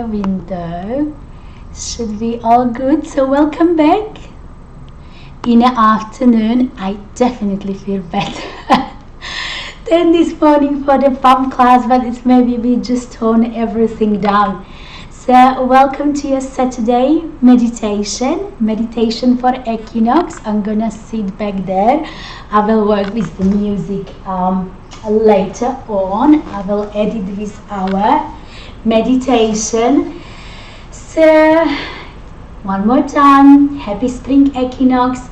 Window should be all good. So welcome back. In the afternoon I definitely feel better than this morning for the pump class, but it's maybe we just tone everything down. So welcome to your Saturday meditation for equinox. I'm gonna sit back there. I will work with the music later on. I will edit with our meditation. So one more time, happy spring equinox,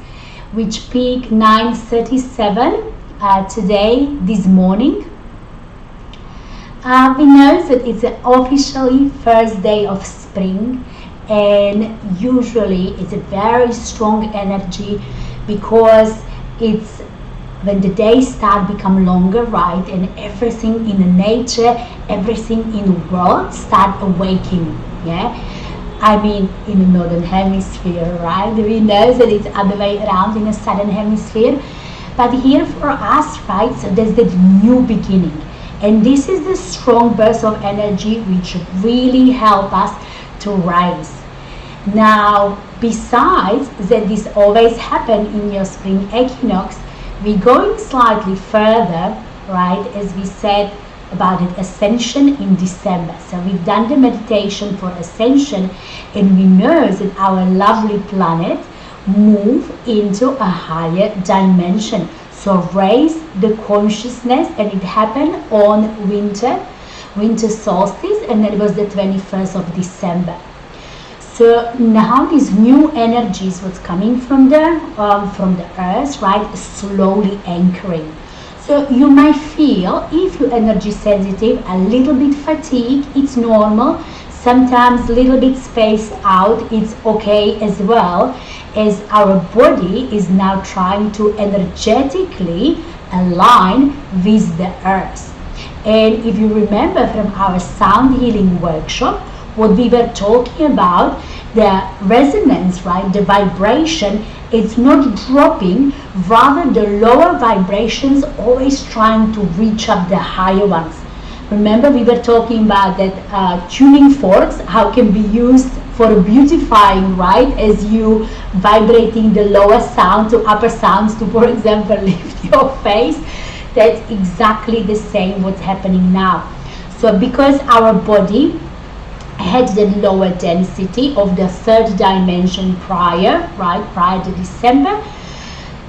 which peak 9:37 today, this morning. We know that it's officially first day of spring, and usually it's a very strong energy because it's when the days start become longer, right, and everything in the nature, everything in the world start awakening. I mean, in the northern hemisphere, right? We know that it's other way around in the southern hemisphere, but here for us, right, so there's that new beginning, and this is the strong burst of energy which really help us to rise. Now, besides that, this always happen in your spring equinox, we're going slightly further, right, as we said about it, ascension in December. So we've done the meditation for ascension, and we know that our lovely planet move into a higher dimension. So raise the consciousness, and it happened on winter solstice, and that was the 21st of December. So now these new energies, what's coming from the earth, right, is slowly anchoring. So you might feel, if you're energy sensitive, a little bit fatigue. It's normal. Sometimes a little bit spaced out, it's okay as well, as our body is now trying to energetically align with the earth. And if you remember from our sound healing workshop, what we were talking about, the resonance, right, the vibration, it's not dropping, rather the lower vibrations always trying to reach up the higher ones. Remember, we were talking about that tuning forks, how can be used for beautifying, right, as you vibrating the lower sound to upper sounds to, for example, lift your face. That's exactly the same what's happening now. So because our body had the lower density of the third dimension prior to December,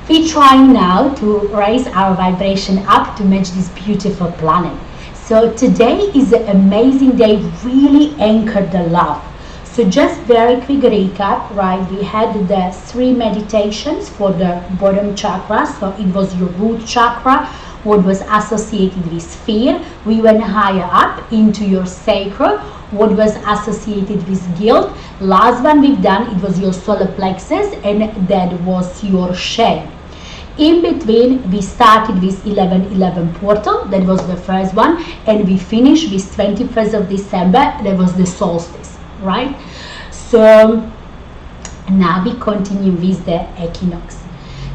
we're trying now to raise our vibration up to match this beautiful planet. So today is an amazing day, really anchored the love. So just very quick recap, right? We had the 3 meditations for the bottom chakra. So it was your root chakra, what was associated with fear. We went higher up into your sacral, what was associated with guilt. Last one we've done, it was your solar plexus, and that was your shame. In between, we started with 11-11 portal, that was the first one, and we finished with 21st of December, that was the solstice, right? So now we continue with the equinox.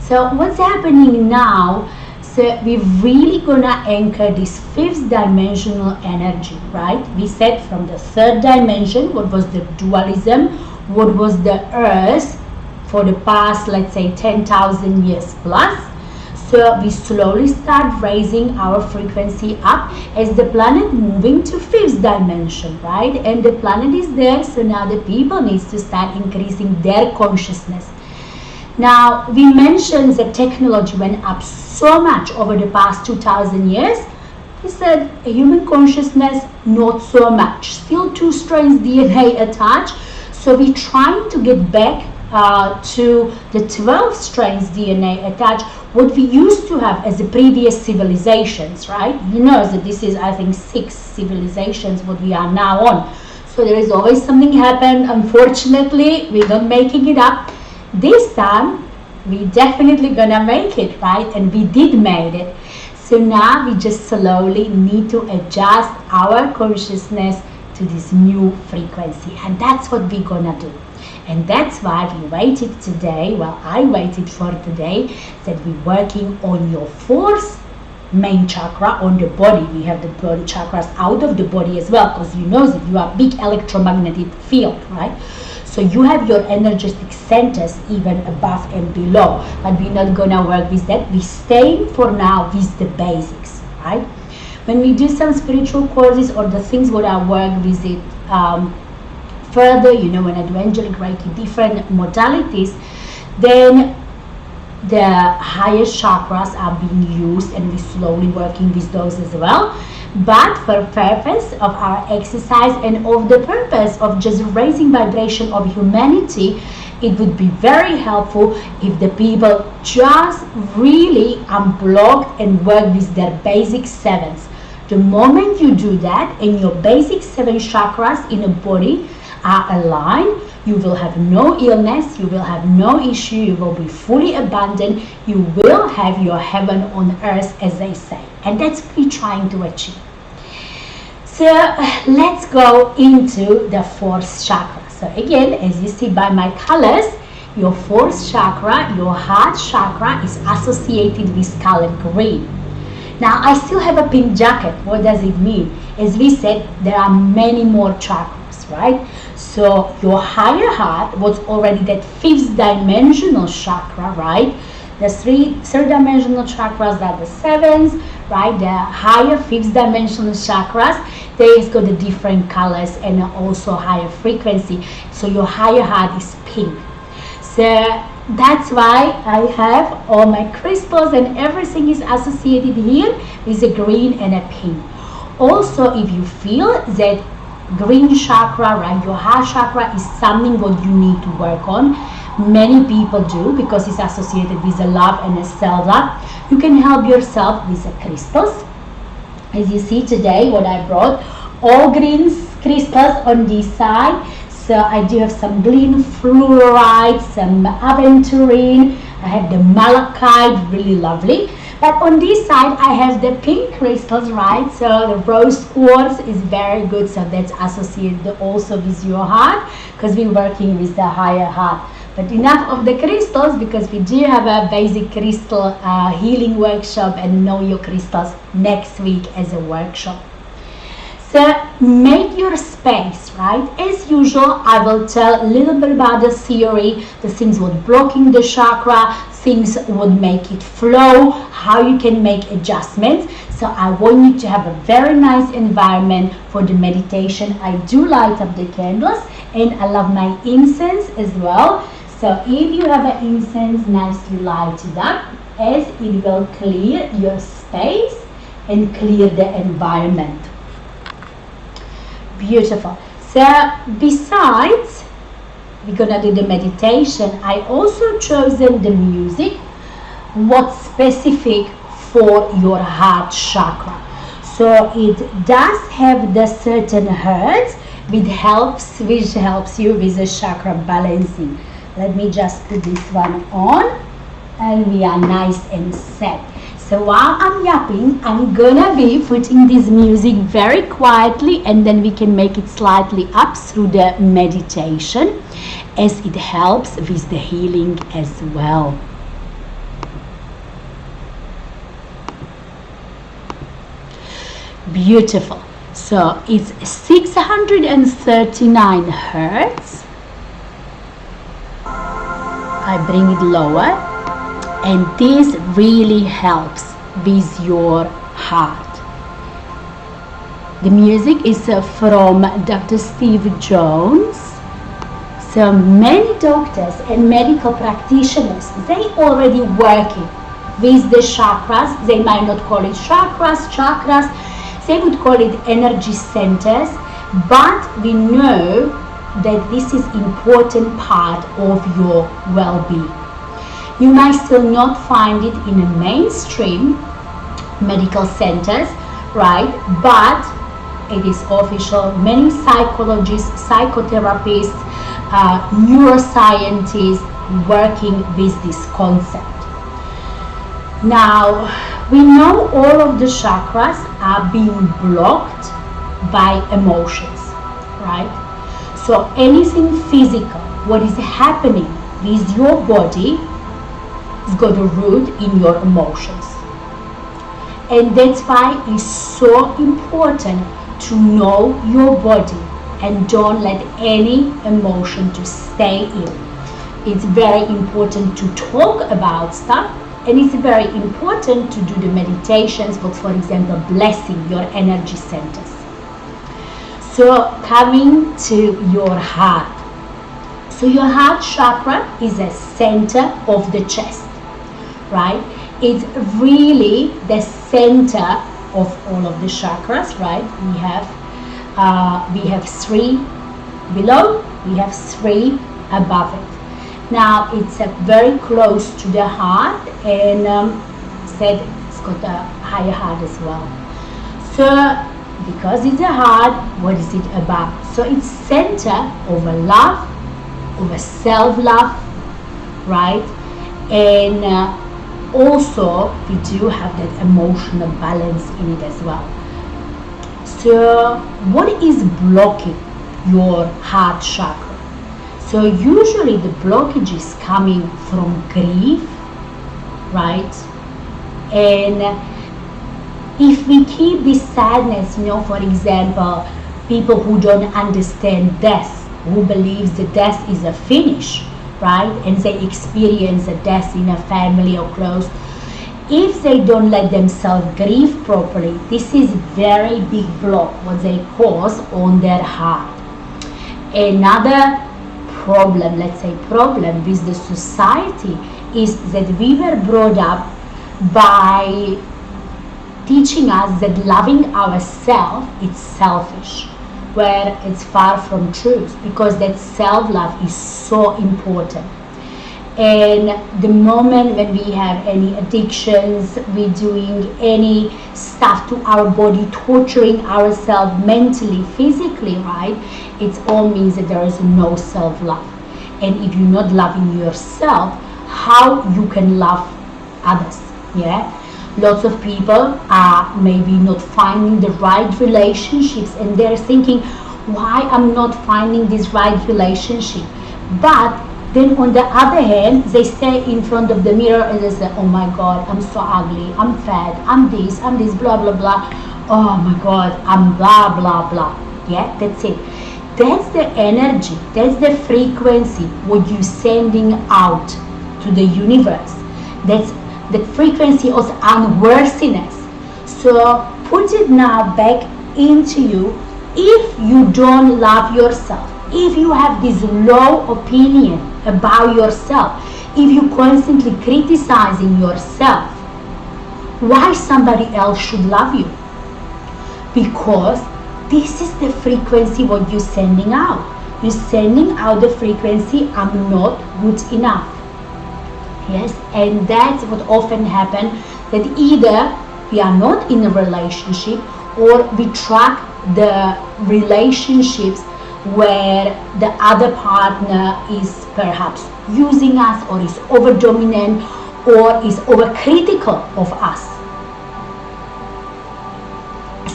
So what's happening now? So we're really gonna anchor this 5th dimensional energy, right? We said from the 3rd dimension, what was the dualism, what was the earth for the past, let's say, 10,000 years plus. So we slowly start raising our frequency up as the planet moving to 5th dimension, right? And the planet is there, so now the people needs to start increasing their consciousness. Now, we mentioned that technology went up so much over the past 2,000 years. We said human consciousness, not so much. Still 2 strands DNA attached. So we're trying to get back to the 12 strands DNA attached, what we used to have as the previous civilizations, right? You know that this is, I think, 6 civilizations what we are now on. So there is always something happen. Unfortunately, we're not making it up. This time, we definitely gonna make it, right? And we did make it. So now we just slowly need to adjust our consciousness to this new frequency. And that's what we're gonna do. And that's why we waited today, well, I waited for today, that we're working on your 4th main chakra on the body. We have the body chakras out of the body as well, because you know that you have big electromagnetic field, right? So you have your energetic centers even above and below, but we're not gonna work with that. We're staying for now with the basics, right? When we do some spiritual courses or the things what I work with it further, you know, when I do angelic Reiki, different modalities, then the highest chakras are being used, and we're slowly working with those as well. But for purpose of our exercise and of the purpose of just raising vibration of humanity, it would be very helpful if the people just really unblock and work with their basic sevens. The moment you do that and your basic 7 chakras in a body are aligned, you will have no illness, you will have no issue, you will be fully abundant, you will have your heaven on earth, as they say. And that's what we're trying to achieve. So let's go into the 4th chakra. So again, as you see by my colors, your 4th chakra, your heart chakra, is associated with color green. Now I still have a pink jacket. What does it mean? As we said, there are many more chakras, right? So your higher heart was already that 5th dimensional chakra, right? The third dimensional chakras are the 7s, right? The higher 5th dimensional chakras, they've got the different colors and also higher frequency. So your higher heart is pink. So that's why I have all my crystals and everything is associated here with a green and a pink. Also, if you feel that green chakra, right, your heart chakra is something what you need to work on, many people do because it's associated with a love and a self-love, you can help yourself with the crystals. As you see today, what I brought, all green crystals on this side. So I do have some green fluorite, some aventurine, I have the malachite, really lovely. But on this side I have the pink crystals, right? So the rose quartz is very good, so that's associated also with your heart, because we're working with the higher heart. But enough of the crystals, because we do have a basic crystal healing workshop and know your crystals next week as a workshop. So make your space, right? As usual, I will tell a little bit about the theory, the things what blocking the chakra, things would make it flow, how you can make adjustments. So I want you to have a very nice environment for the meditation. I do light up the candles and I love my incense as well. So if you have an incense, nicely light it up, as it will clear your space and clear the environment. Beautiful. So besides we're gonna do the meditation, I also chosen the music what's specific for your heart chakra. So it does have the certain hertz which helps you with the chakra balancing. Let me just put this one on and we are nice and set. So while I'm yapping, I'm gonna be putting this music very quietly, and then we can make it slightly up through the meditation, as it helps with the healing as well. Beautiful. So it's 639 hertz. I bring it lower. And this really helps with your heart. The music is from Dr. Steve Jones. So many doctors and medical practitioners, they already working with the chakras. They might not call it chakras, they would call it energy centers, but we know that this is important part of your well-being. You might still not find it in a mainstream medical centers, right? But it is official. Many psychologists, psychotherapists, neuroscientists working with this concept. Now, we know all of the chakras are being blocked by emotions, right? So anything physical, what is happening with your body, got a root in your emotions. And that's why it's so important to know your body and don't let any emotion to stay in. It's very important to talk about stuff, and it's very important to do the meditations, but for example, blessing your energy centers. So coming to your heart. So your heart chakra is a center of the chest, right? It's really the center of all of the chakras, right? We have 3 below, we have 3 above it. Now it's very close to the heart, and said it's got a higher heart as well. So because it's a heart, what is it about? So it's center over love, over self-love, right? And also we do have that emotional balance in it as well. So what is blocking your heart chakra? So usually the blockage is coming from grief, right? And if we keep this sadness, for example, people who don't understand death, who believes that death is a finish, right? And they experience a death in a family or close. If they don't let themselves grieve properly, this is very big block what they cause on their heart. Another problem with the society is that we were brought up by teaching us that loving ourselves is selfish, where it's far from truth, because that self-love is so important. And the moment when we have any addictions, we're doing any stuff to our body, torturing ourselves mentally, physically, right? It all means that there is no self-love. And if you're not loving yourself, how you can love others? Yeah. Lots of people are maybe not finding the right relationships, and they're thinking, why I'm not finding this right relationship? But then on the other hand, they stay in front of the mirror and they say, oh my God, I'm so ugly, I'm fat, I'm this, blah, blah, blah. Oh my God, I'm blah, blah, blah. Yeah, that's it. That's the energy, that's the frequency what you're sending out to the universe. That's the frequency of unworthiness. So put it now back into you. If you don't love yourself, if you have this low opinion about yourself, if you're constantly criticizing yourself, why somebody else should love you? Because this is the frequency what you're sending out. You're sending out the frequency, I'm not good enough. Yes, and that's what often happens, that either we are not in a relationship, or we track the relationships where the other partner is perhaps using us, or is over dominant, or is over critical of us.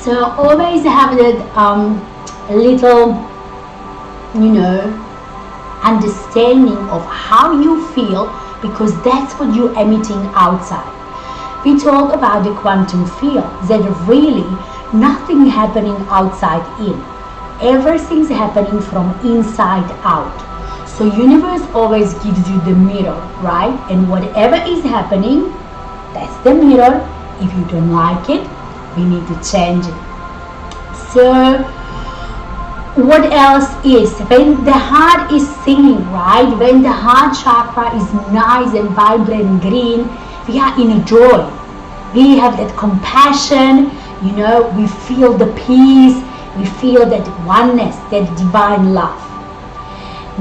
So always have that little, understanding of how you feel, because that's what you're emitting outside. We talk about the quantum field, that really nothing happening outside in. Everything's happening from inside out. So universe always gives you the mirror, right? And whatever is happening, that's the mirror. If you don't like it, we need to change it. So what else is, when the heart is singing, right? When the heart chakra is nice and vibrant green, we are in a joy. We have that compassion, we feel the peace, we feel that oneness, that divine love.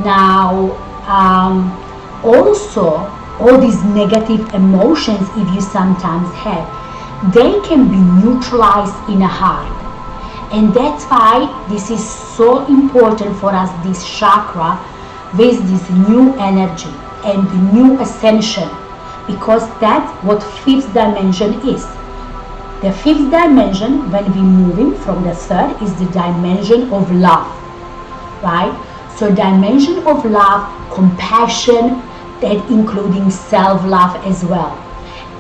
Now, also, all these negative emotions, if you sometimes have, they can be neutralized in a heart. And that's why this is so important for us, this chakra, with this new energy and the new ascension, because that's what 5th dimension is. The 5th dimension, when we're moving from the 3rd, is the dimension of love, right? So dimension of love, compassion, that including self-love as well.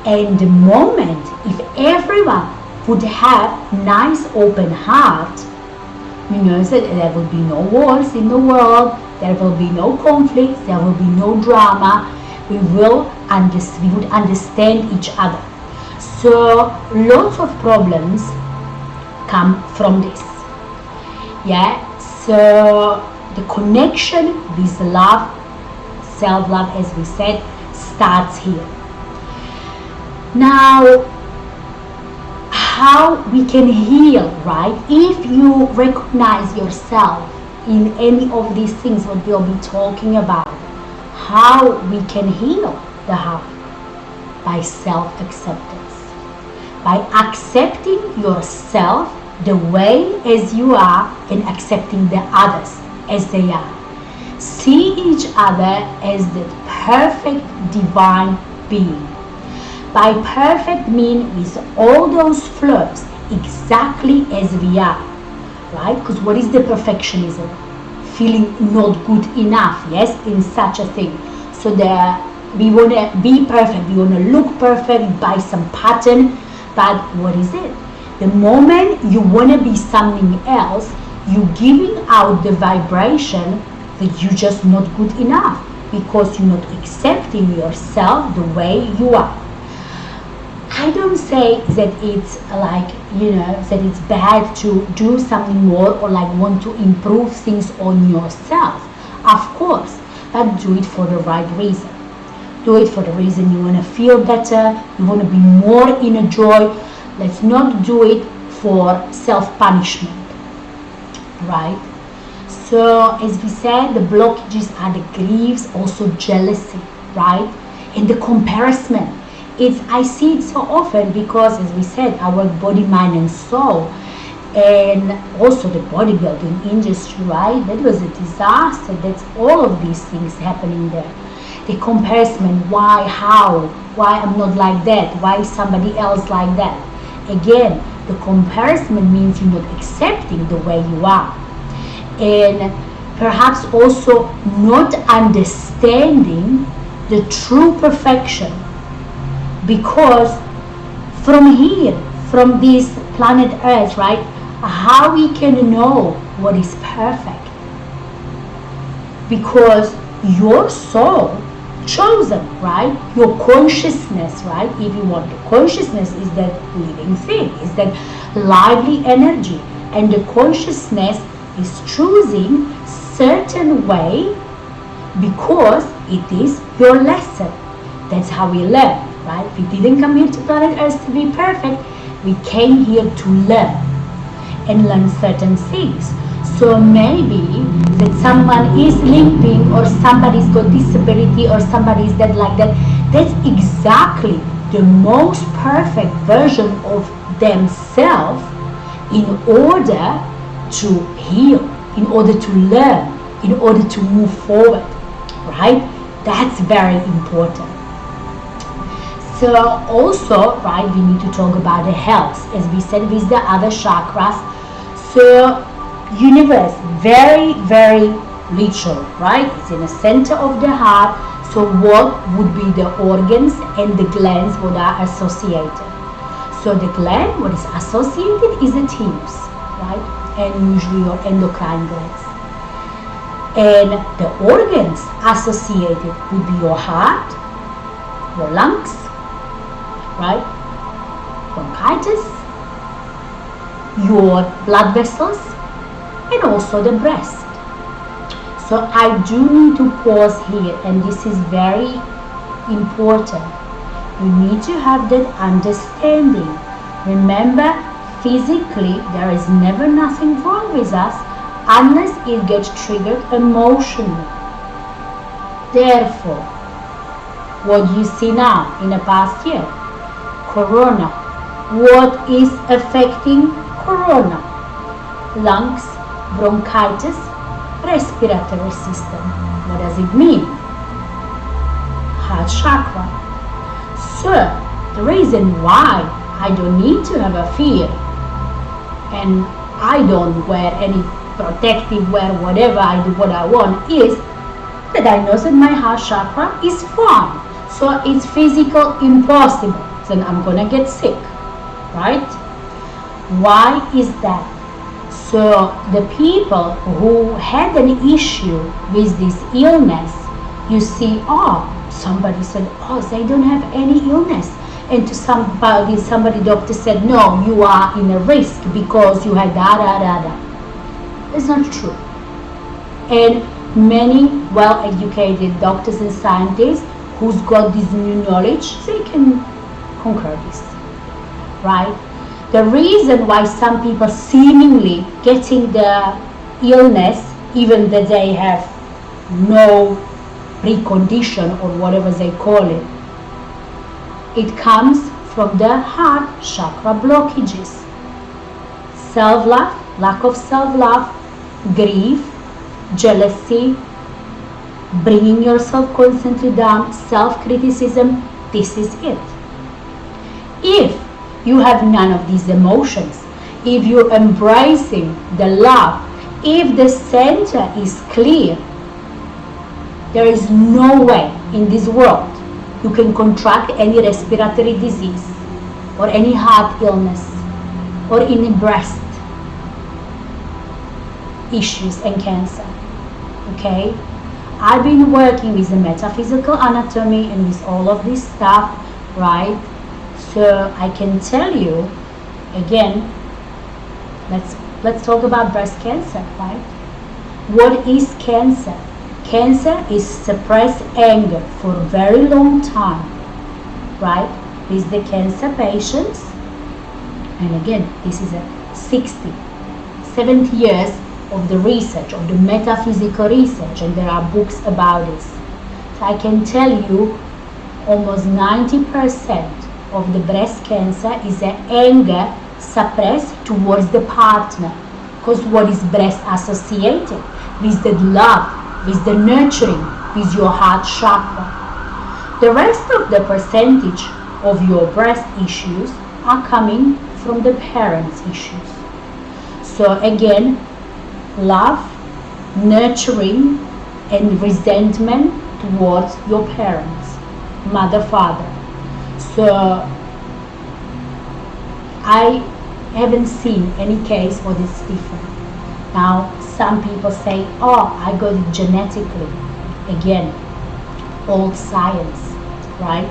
And the moment if everyone would have nice open heart, that there will be no wars in the world, there will be no conflicts, there will be no drama, we would understand each other. So lots of problems come from this. So the connection with love, self-love, as we said, starts here. Now, how we can heal, right? If you recognize yourself in any of these things what we'll be talking about, how we can heal the heart? By self-acceptance, by accepting yourself the way as you are and accepting the others as they are. See each other as the perfect divine being. By perfect mean with all those flaws, exactly as we are, right? Because what is the perfectionism? Feeling not good enough, yes, in such a thing. So we want to be perfect, we want to look perfect by some pattern, but what is it? The moment you want to be something else, you're giving out the vibration that you're just not good enough because you're not accepting yourself the way you are. I don't say that it's like, that it's bad to do something more or like want to improve things on yourself. Of course, but do it for the right reason. Do it for the reason you want to feel better, you want to be more in a joy. Let's not do it for self-punishment, right? So, as we said, the blockages are the griefs, also jealousy, right? And the comparison. I see it so often because, as we said, our body, mind and soul, and also the bodybuilding industry, right? That was a disaster. That's all of these things happening there. The comparison, why, how, why I'm not like that, why is somebody else like that. Again, the comparison means you're not accepting the way you are. And perhaps also not understanding the true perfection. Because from here, from this planet Earth, right, how we can know what is perfect? Because your soul chosen, right? Your consciousness, right? If you want, the consciousness is that living thing, is that lively energy. And the consciousness is choosing certain way because it is your lesson. That's how we learn. Right? We didn't come here to planet Earth to be perfect. We came here to learn and learn certain things. So maybe that someone is limping or somebody's got disability or somebody's that like that. That's exactly the most perfect version of themselves in order to heal, in order to learn, in order to move forward. Right? That's very important. So also, right, we need to talk about the health, as we said, with the other chakras. So universe, very, very literal, right? It's in the center of the heart. So what would be the organs and the glands what are associated? So the gland, what is associated is the thymus, right? And usually your endocrine glands. And the organs associated would be your heart, your lungs, right? Bronchitis, your blood vessels, and also the breast. So I do need to pause here, and this is very important. You need to have that understanding. Remember, physically, there is never nothing wrong with us unless it gets triggered emotionally. Therefore, what you see now in the past year, Corona. What is affecting Corona? Lungs, bronchitis, respiratory system. What does it mean? Heart chakra. So, the reason why I don't need to have a fear and I don't wear any protective wear, whatever, I do what I want, is that I know that my heart chakra is fine. So it's physical impossible. Then I'm gonna get sick. right? Why is that? So the people who had an issue with this illness, you see, somebody said, they don't have any illness. And to somebody doctor said, no, you are in a risk because you had da. It's not true. And many well-educated doctors and scientists who's got this new knowledge, they can conquer this, right? The reason why some people seemingly getting the illness, even that they have no precondition or whatever they call it, it comes from the heart chakra blockages. Self-love, lack of self-love, grief, jealousy, bringing yourself constantly down, self-criticism, this is it. If you have none of these emotions, if you're embracing the love, if the center is clear, there is no way in this world you can contract any respiratory disease or any heart illness or any breast issues and cancer. Okay? I've been working with the metaphysical anatomy and with all of this stuff, right? So I can tell you, again, let's talk about breast cancer, right? What is cancer? Cancer is suppressed anger for a very long time, right? With the cancer patients, and again, this is a 60, 70 years of the research, of the metaphysical research, and there are books about this. So I can tell you almost 90% of the breast cancer is an anger suppressed towards the partner, because what is breast associated with the love, with the nurturing, with your heart chakra. The rest of the percentage of your breast issues are coming from the parents' issues. So again, love, nurturing, and resentment towards your parents, mother, father. So I haven't seen any case where it's different. Now, some people say, I got it genetically. Again, old science, right?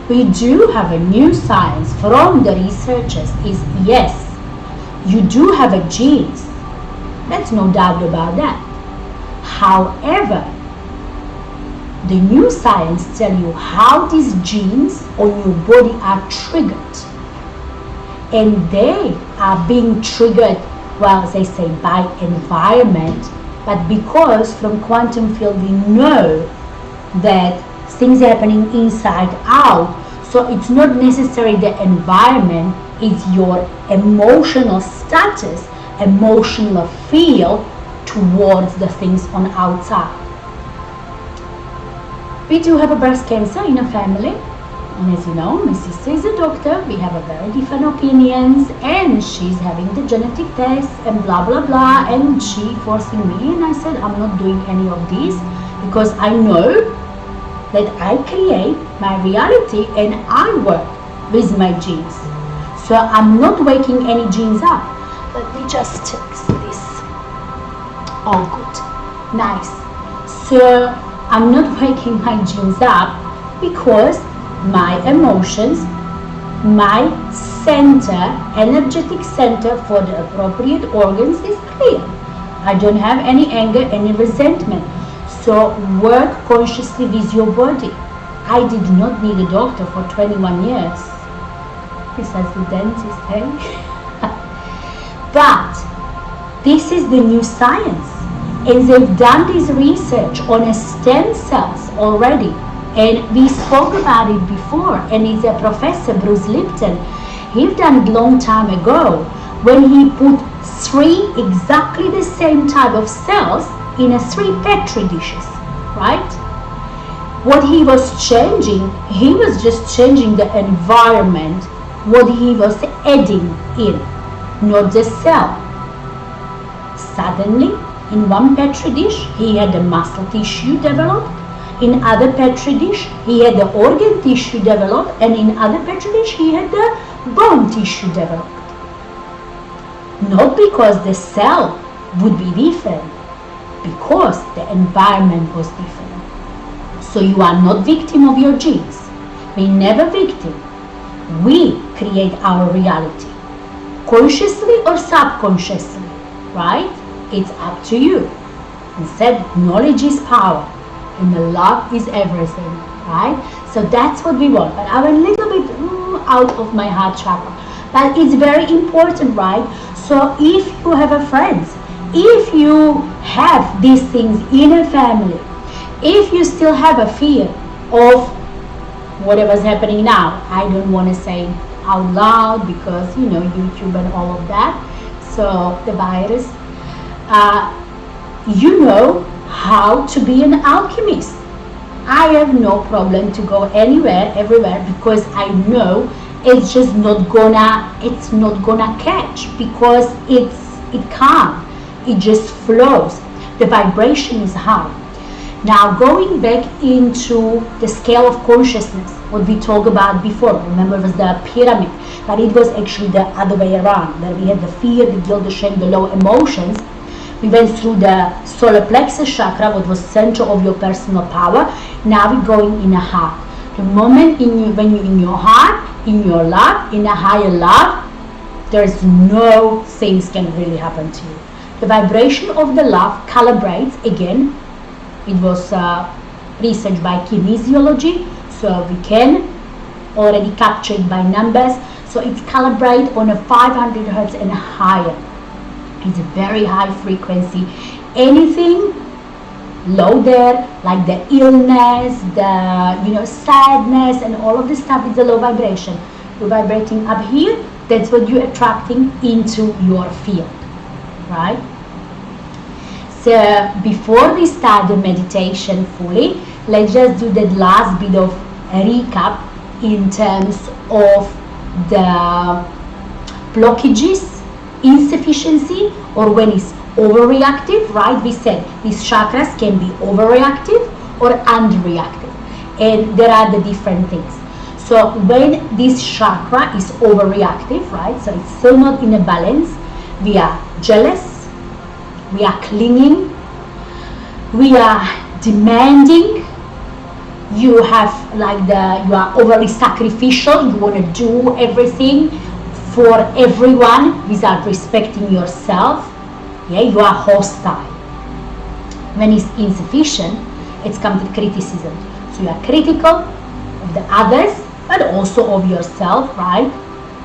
We do have a new science from the researchers is, yes, you do have a genes. There's no doubt about that. However, the new science tell you how these genes on your body are triggered. And they are being triggered, they say by environment, but because from quantum field we know that things are happening inside out, so it's not necessarily the environment, it's your emotional status, emotional feel towards the things on outside. We do have a breast cancer in a family, and as you know, my sister is a doctor, we have a very different opinions, and she's having the genetic test and blah blah blah, and she forcing me, and I said I'm not doing any of these because I know that I create my reality and I work with my genes. So I'm not waking any genes up. Let me just check this. All good. Nice. So I'm not waking my genes up because my emotions, my center, energetic center for the appropriate organs is clear. I don't have any anger, any resentment. So work consciously with your body. I did not need a doctor for 21 years. Besides the dentist, eh? But this is the new science. And they've done this research on a stem cells already. And we spoke about it before. And it's a Professor Bruce Lipton. He've done it a long time ago when he put 3 exactly the same type of cells in 3 petri dishes, right? What he was changing, he was just changing the environment, what he was adding in, not the cell. Suddenly, in one petri dish, he had the muscle tissue developed. In other petri dish, he had the organ tissue developed. And in other petri dish, he had the bone tissue developed. Not because the cell would be different, because the environment was different. So you are not victim of your genes. We're never victim. We create our reality, consciously or subconsciously, right? It's up to you. Instead, knowledge is power, and the love is everything, right? So that's what we want. But I went a little bit out of my heart chakra. But it's very important, right? So if you have a friend, if you have these things in a family, if you still have a fear of whatever's happening now, I don't want to say out loud because, you know, YouTube and all of that, so the virus, you know how to be an alchemist. I have no problem to go anywhere, everywhere, because I know it's just not gonna catch, because it can't. It just flows. The vibration is high. Now going back into the scale of consciousness, what we talked about before, remember it was the pyramid, but it was actually the other way around, where we had the fear, the guilt, the shame, the low emotions. We went through the solar plexus chakra, what was center of your personal power. Now we're going in a heart. The moment when you're in your heart, in your love, in a higher love, there's no things can really happen to you. The vibration of the love calibrates, again, it was researched by kinesiology, so we can already capture it by numbers. So it's calibrated on a 500 hertz and higher. It's a very high frequency. Anything low there, like the illness, the sadness, and all of this stuff, is a low vibration. You're vibrating up here. That's what you're attracting into your field, right? So before we start the meditation fully, let's just do that last bit of a recap in terms of the blockages, insufficiency, or when it's overreactive, right? We said these chakras can be overreactive or underreactive, and there are the different things. So when this chakra is overreactive, right, so it's still not in a balance, we are jealous, we are clinging, we are demanding, you are overly sacrificial, you want to do everything for everyone without respecting yourself. Yeah, you are hostile. When it's insufficient, it's come to criticism. So you are critical of the others, but also of yourself, right?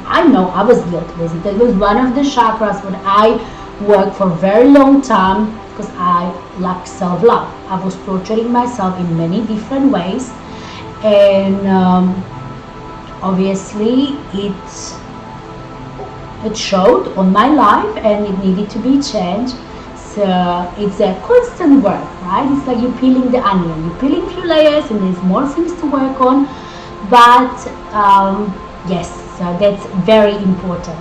I know I was guilty with it. That was one of the chakras when I worked for a very long time, because I lack self-love. I was torturing myself in many different ways, and obviously it showed on my life, and it needed to be changed. So it's a constant work, right? It's like you're peeling the onion. You're peeling few layers, and there's more things to work on. But yes, so that's very important.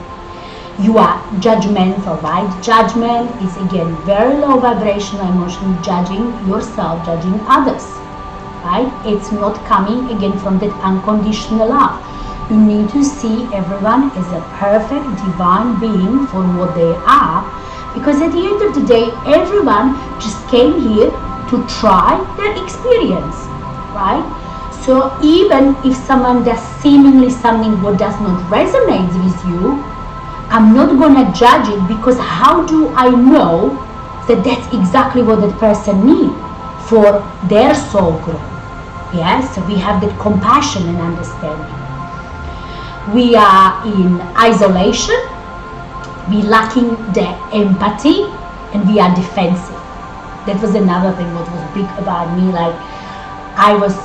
You are judgmental, right? Judgment is again very low vibrational emotion, judging yourself, judging others, right? It's not coming again from that unconditional love. You need to see everyone as a perfect divine being for what they are, because at the end of the day, everyone just came here to try their experience, right? So even if someone does seemingly something what does not resonate with you, I'm not gonna judge it, because how do I know that that's exactly what that person needs for their soul growth? Yeah, so we have that compassion and understanding. We are in isolation, we lacking the empathy, and we are defensive. That was another thing what was big about me. Like, I was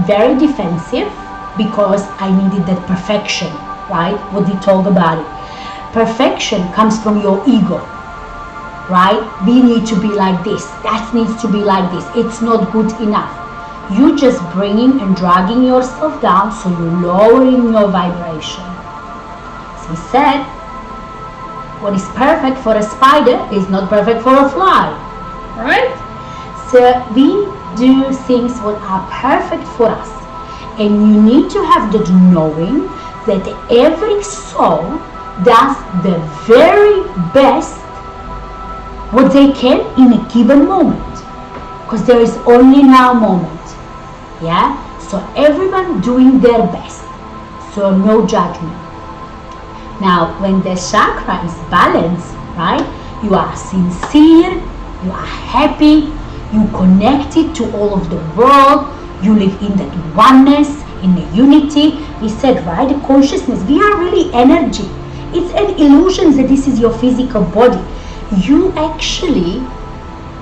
very defensive because I needed that perfection, right? What we talk about it. Perfection comes from your ego, right? We need to be like this, that needs to be like this, it's not good enough. You just bringing and dragging yourself down, so you're lowering your vibration. As we said, what is perfect for a spider is not perfect for a fly, right? So we do things what are perfect for us, and you need to have that knowing that every soul does the very best what they can in a given moment, because there is only now moment. Yeah, so everyone doing their best, so no judgment. Now when the chakra is balanced, right, you are sincere, you are happy, you connected to all of the world, you live in that oneness, in the unity. We said, right, the consciousness, we are really energy. It's an illusion that this is your physical body. You actually,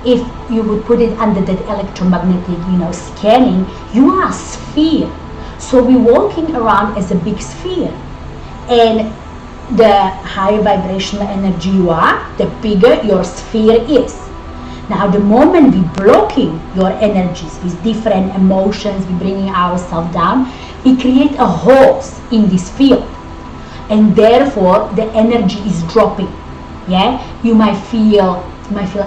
if you would put it under that electromagnetic, scanning, you are a sphere. So we're walking around as a big sphere. And the higher vibrational energy you are, the bigger your sphere is. Now the moment we're blocking your energies with different emotions, we're bringing ourselves down, we create a holes in this field. And therefore the energy is dropping. Yeah, you might feel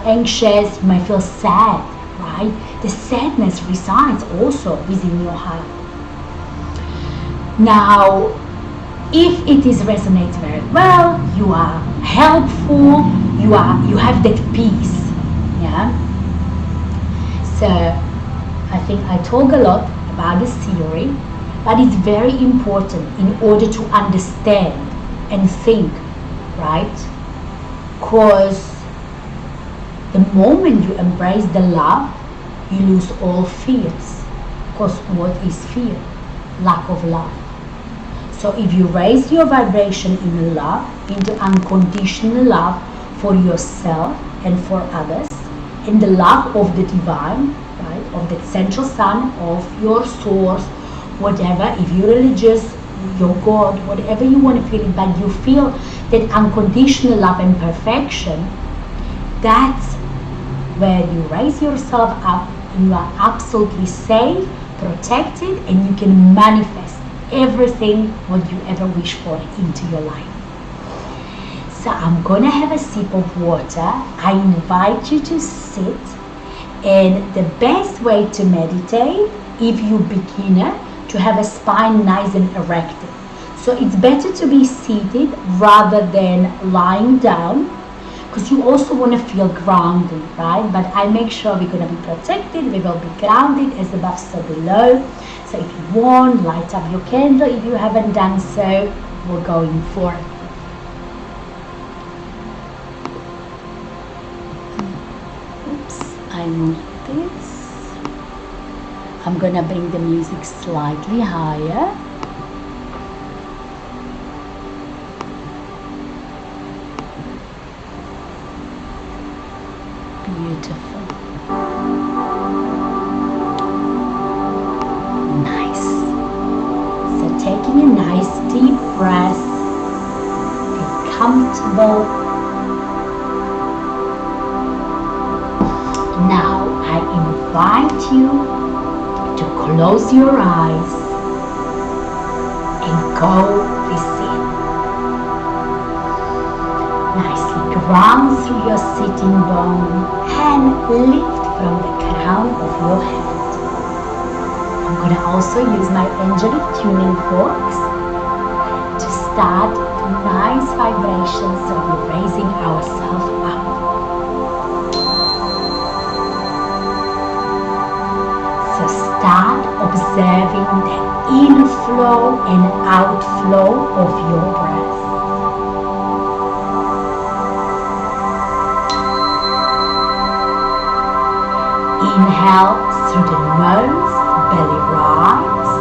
anxious, you might feel sad, right? The sadness resides also within your heart. Now, if it is resonates very well, you are helpful, you have that peace. Yeah. So I think I talk a lot about this theory, but it's very important in order to understand and think, right? Because the moment you embrace the love, you lose all fears. Because what is fear? Lack of love. So if you raise your vibration in love, into unconditional love for yourself and for others, and the love of the divine, right, of the central sun, of your source, whatever, if you're religious, your God, whatever you want to feel it, but you feel that unconditional love and perfection, that's where you raise yourself up and you are absolutely safe, protected, and you can manifest everything what you ever wish for into your life. So I'm gonna have a sip of water. I invite you to sit, and the best way to meditate, if you're beginner, to have a spine nice and erected. So it's better to be seated rather than lying down, because you also want to feel grounded, right? But I make sure we're going to be protected, we will be grounded, as above so below. So if you want, light up your candle. If you haven't done so, we're going for it. Oops, I moved this. I'm going to bring the music slightly higher. Beautiful. Nice. So taking a nice deep breath, feel comfortable. Now I invite you to close your eyes and go within. Nicely ground through your sitting bone and lift from the crown of your head. I'm going to also use my angelic tuning forks to start nice vibrations, so we're raising ourselves up. So start observing the inflow and outflow of your breath. Inhale through the nose, belly rise.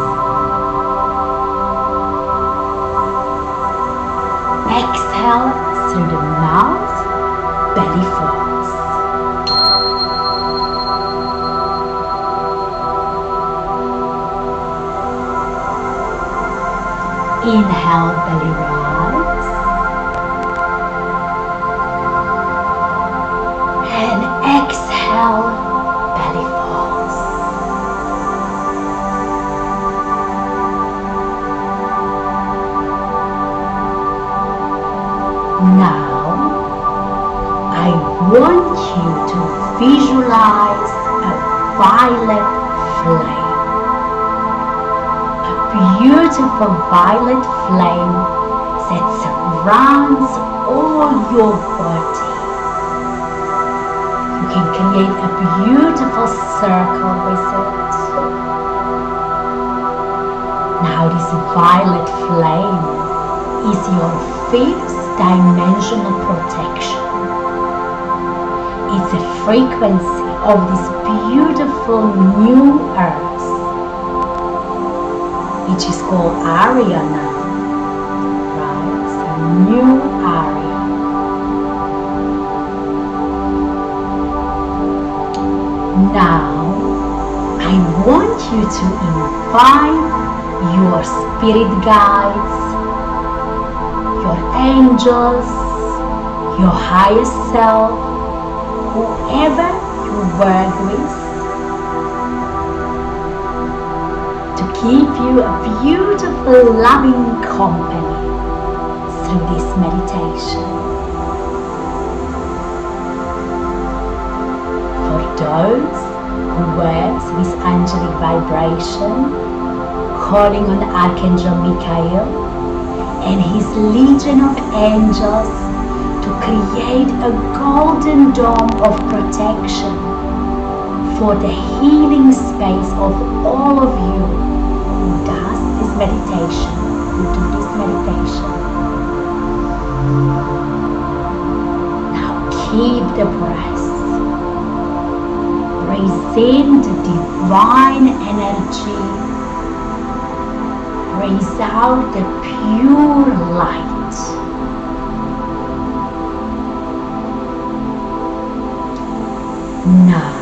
Exhale through the mouth, belly falls. Inhale, belly rise. And exhale, belly falls. Now, I want you to visualize a violet flame. A beautiful violet flame that surrounds all your body. You can create a beautiful circle with it. Now this violet flame is your fifth dimensional protection. It's a frequency of this beautiful new earth, which is called Aria now, right? It's a new Aria. Now, I want you to invite your spirit guides, your angels, your highest self, whoever you work with, to keep you a beautiful, loving company through this meditation. For those who work with angelic vibration, calling on Archangel Michael and his legion of angels to create a golden dome of protection for the healing space of all of you who does this meditation, who do this meditation. Now keep the breath. Breathe in the divine energy. Breathe out the pure light. Now,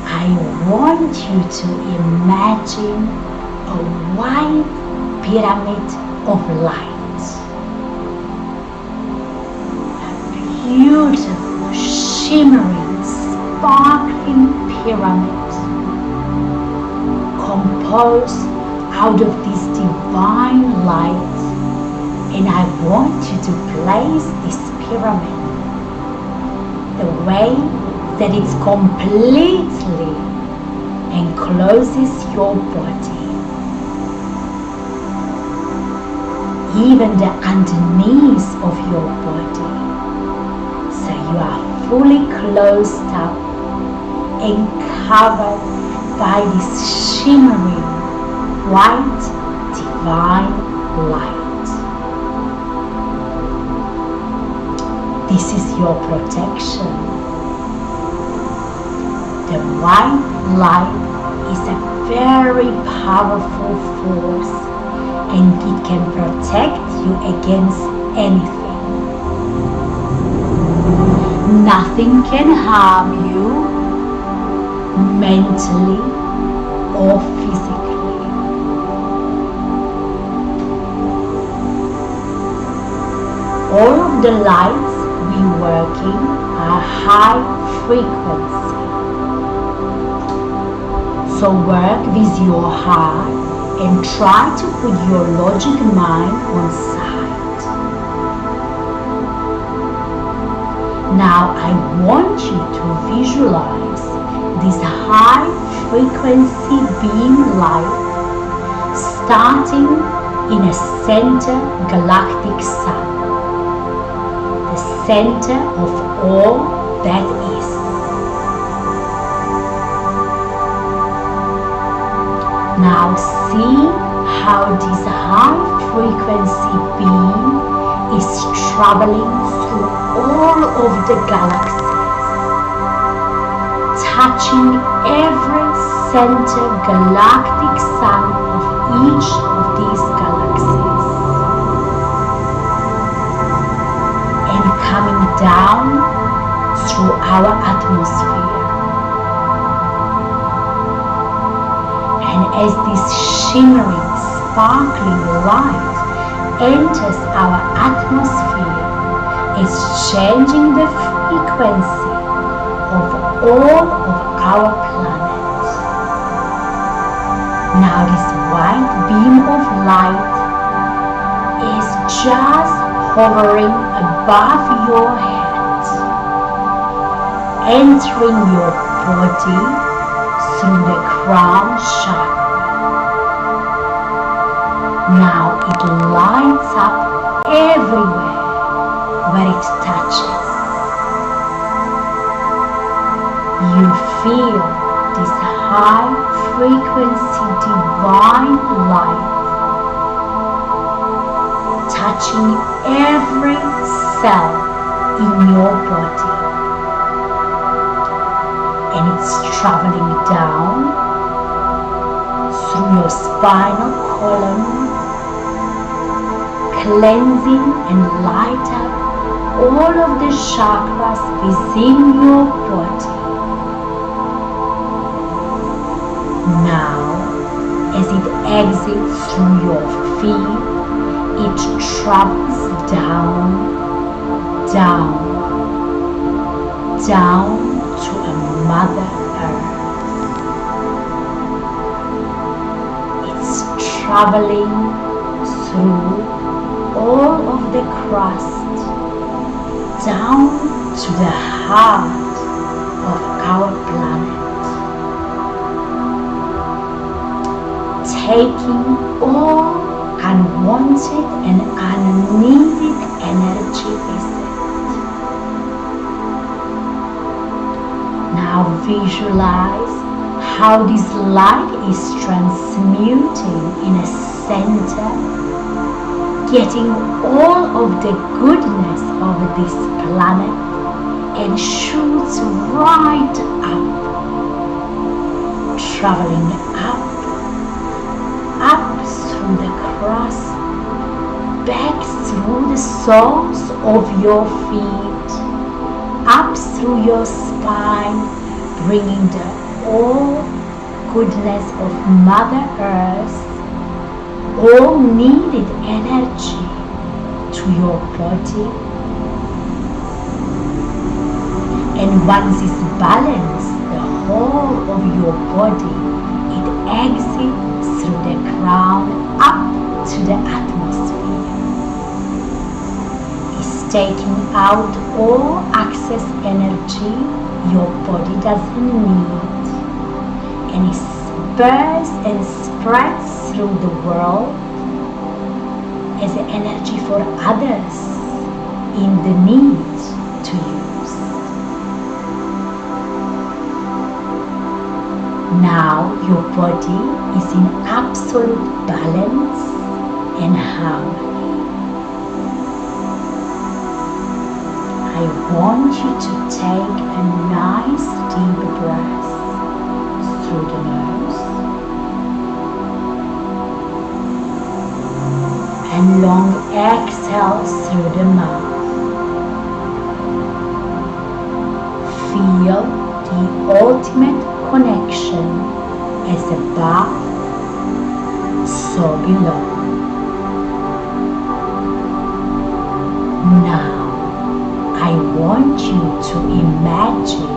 I want you to imagine a white pyramid of light. A beautiful, shimmering, sparkling pyramid composed out of this divine light, and I want you to place this pyramid the way that it completely encloses your body, even the underneath of your body, so you are fully closed up and covered by this shimmering white divine light. This is your protection. The white light is a very powerful force, and it can protect you against anything. Nothing can harm you mentally or physically. All of the lights we working are high frequency. So work with your heart and try to put your logic mind on side. Now I want you to visualize this high frequency beam light starting in a center galactic sun, the center of all that is. Now see how this high frequency beam is traveling through all of the galaxies, touching every center galactic sun of each of these galaxies, and coming down through our atmosphere. And as this shimmering, sparkling light enters our atmosphere, it's changing the frequency of all of our planet. Now this white beam of light is just hovering above your head, entering your body through the crown chakra, Now it lights up everywhere where it touches. You feel this high frequency divine light touching every cell in your body, and it's traveling down through your spinal column, cleansing and light up all of the chakras within your body. Now, as it exits through your feet, it travels down, down, down to a Mother Earth. It's traveling through all of the crust, down to the heart of our planet, taking all unwanted and unneeded energy with it. Now visualize how this light is transmuting in a center, getting all of the goodness of this planet and shoots right up, traveling up through the crust, back through the soles of your feet, up through your spine, bringing the all goodness of Mother Earth, all needed energy to your body. And once it's balanced, the whole of your body, it exits through the crown up to the atmosphere. It's taking out all excess energy your body doesn't need, and it bursts and spreads through the world as an energy for others in the need to use. Now your body is in absolute balance and harmony. I want you to take a nice deep breath through the nose and long exhale through the mouth. Feel the ultimate connection as above, so below. Now, I want you to imagine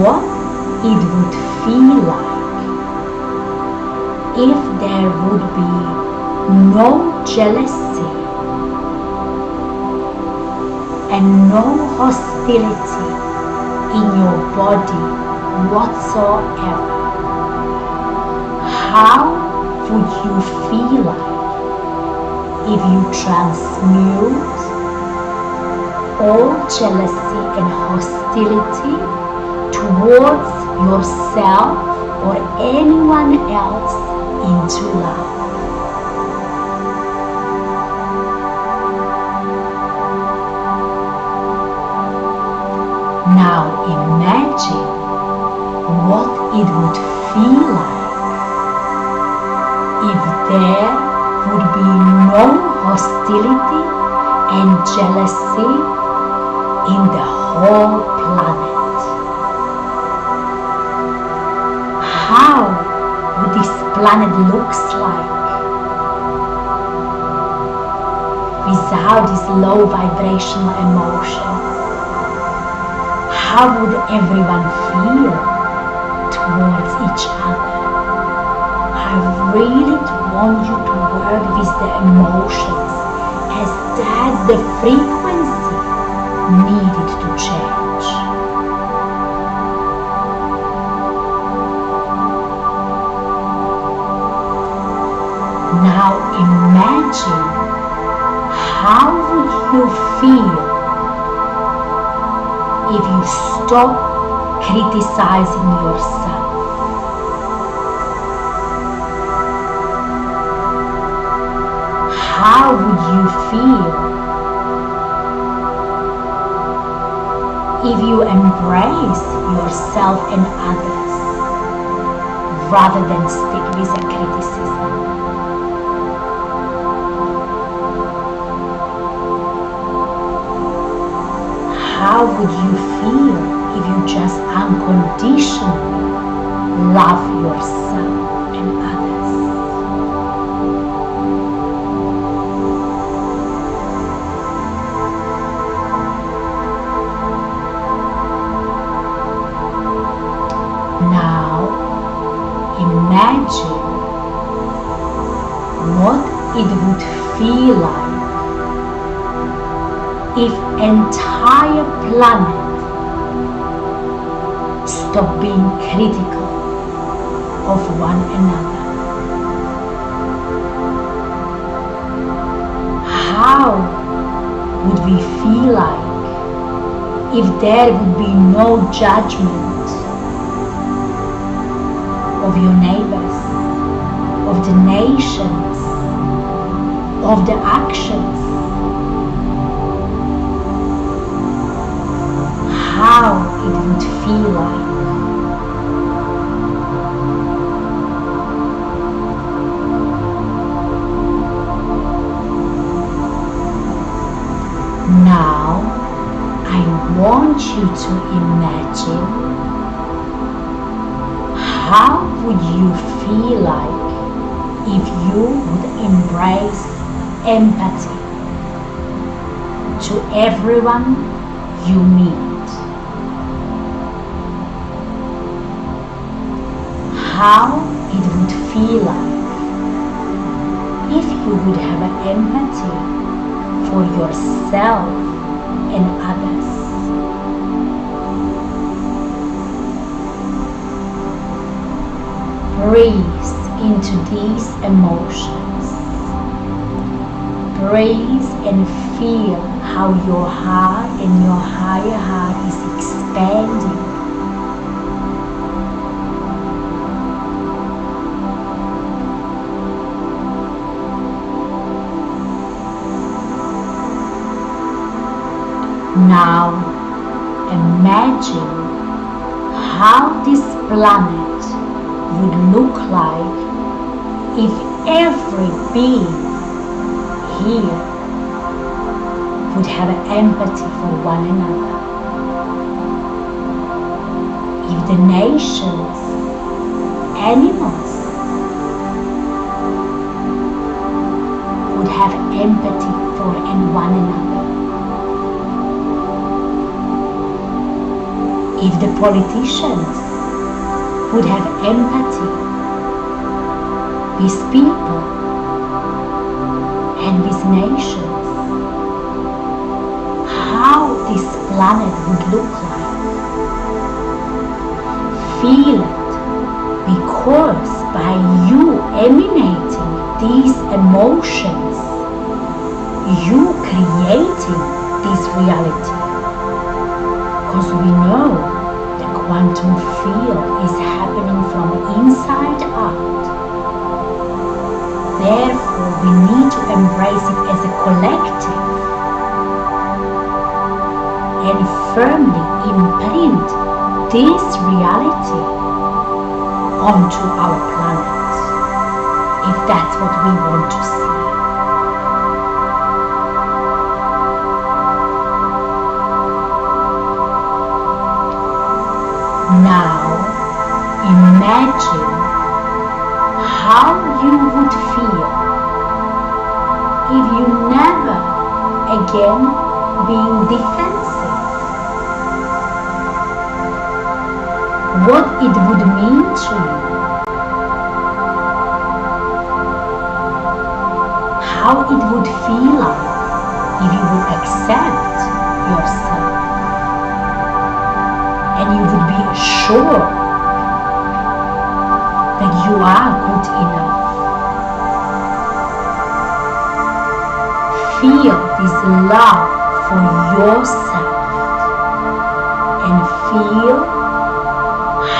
what it would feel like if there would be no jealousy and no hostility in your body whatsoever. How would you feel like if you transmute all jealousy and hostility towards yourself or anyone else into love? Now imagine what it would feel like if there would be no hostility and jealousy in the whole planet. How would this planet look like without this low vibrational emotion? How would everyone feel towards each other? I really want you to work with the emotions, as that's the frequency needed to change. Now imagine, how would you feel if you stop criticizing yourself? How would you feel if you embrace yourself and others rather than stick with the criticism? How would you feel if you just unconditionally love yourself and others? Now imagine what it would feel like if entire planet stopped being critical of one another. How would we feel like if there would be no judgment of your neighbors, of the nations, of the actions? How it would feel like. Now I want you to imagine, how would you feel like if you would embrace empathy to everyone you meet? How it would feel like if you would have an empathy for yourself and others. Breathe into these emotions. Breathe and feel how your heart and your higher heart is expanding. Now imagine how this planet would look like if every being here would have empathy for one another. If the nations, animals would have empathy for one another. If the politicians would have empathy with people and with nations, how this planet would look like. Feel it, because by you emanating these emotions, you creating this reality. Because we know the quantum field is happening from inside out. Therefore, we need to embrace it as a collective and firmly imprint this reality onto our planet, if that's what we want to see. Now, imagine how you would feel if you never again being defensive. What it would mean to you. How it would feel like if you would accept yourself. And you would be sure that you are good enough. Feel this love for yourself and feel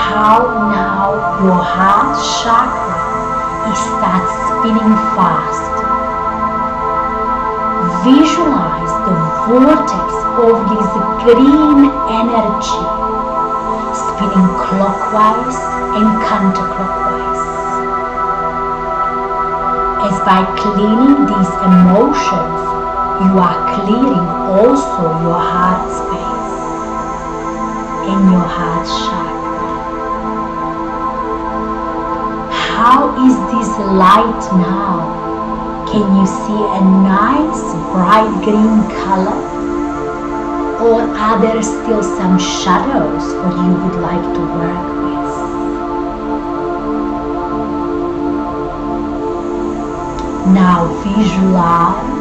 how now your heart chakra starts spinning fast. Visualize the vortex of this green energy spinning clockwise and counterclockwise. As by cleaning these emotions, you are clearing also your heart space and your heart chakra. How is this light now? Can you see a nice bright green color? Or are there still some shadows that you would like to work with? Now visualize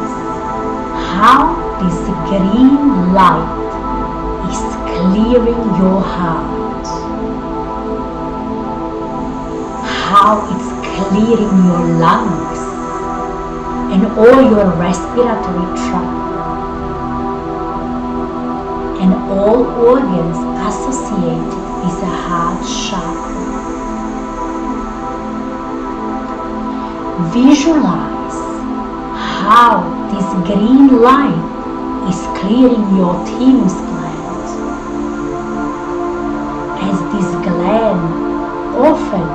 how this green light is clearing your heart. How it's clearing your lungs and all your respiratory tract and all organs associated with the heart chakra. Visualize how this green light is clearing your thymus gland, as this gland often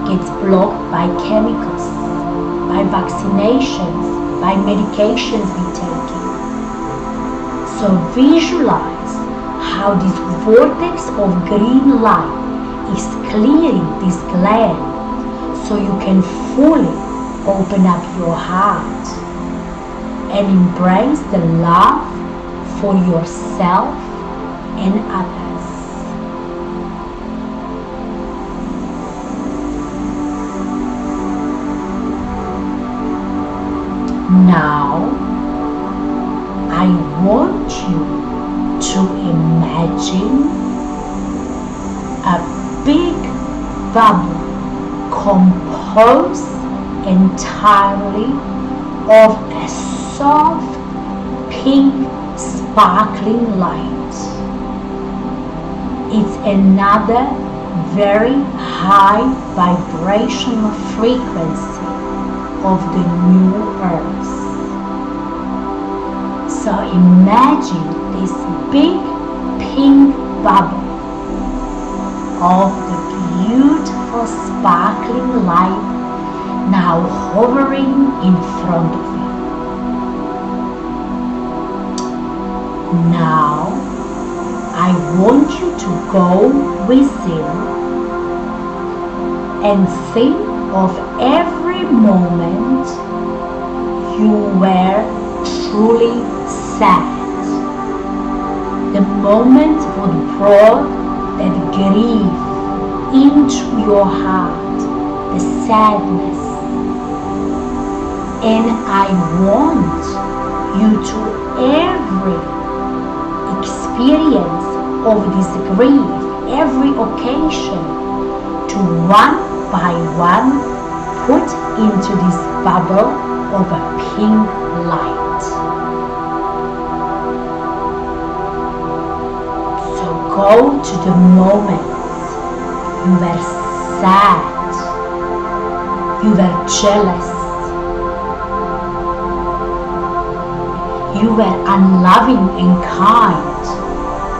gets blocked by chemicals, by vaccinations, by medications we take. So visualize how this vortex of green light is clearing this gland so you can fully open up your heart and embrace the love for yourself and others. Now, I want you to imagine a big bubble composed entirely of a soft pink sparkling light. It's another very high vibrational frequency of the new earth. So imagine this big pink bubble of the beautiful sparkling light now hovering in front of you. Now I want you to go within and think of every moment you were truly sad. The moment that brought that grief into your heart, the sadness. And I want you to every experience of this grief, every occasion, to one by one put into this bubble of a pink light. So go to the moments you were sad, you were jealous, you were unloving and kind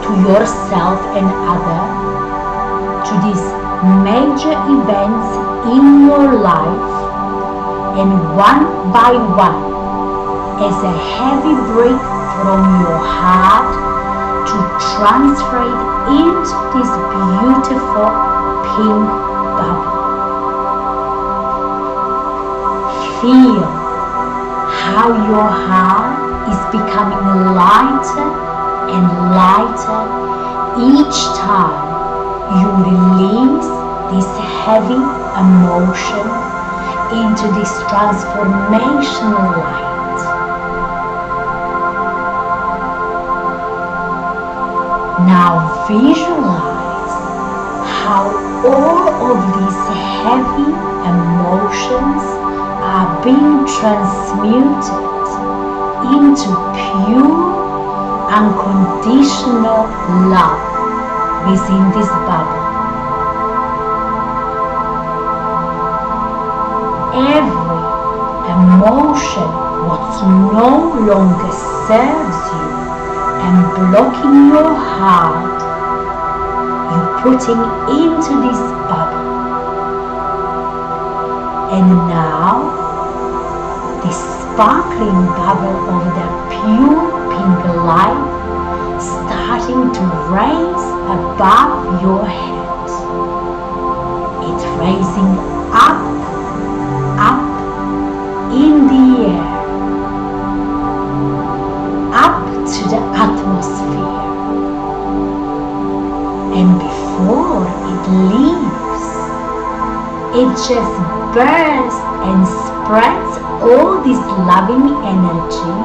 to yourself and others, to these major events in your life, and one by one, as a heavy breath from your heart, to transfer it into this beautiful pink bubble. Feel how your heart is becoming lighter and lighter each time you release this heavy emotion into this transformational light. Now visualize how all of these heavy emotions are being transmuted into pure, unconditional love within this bubble. Every emotion what no longer serves you and blocking your heart, you're putting into this bubble. And now, this sparkling bubble of the pure pink light starting to raise above your head. It's raising up in the air, up to the atmosphere. And before it leaves, it just bursts and spreads all this loving energy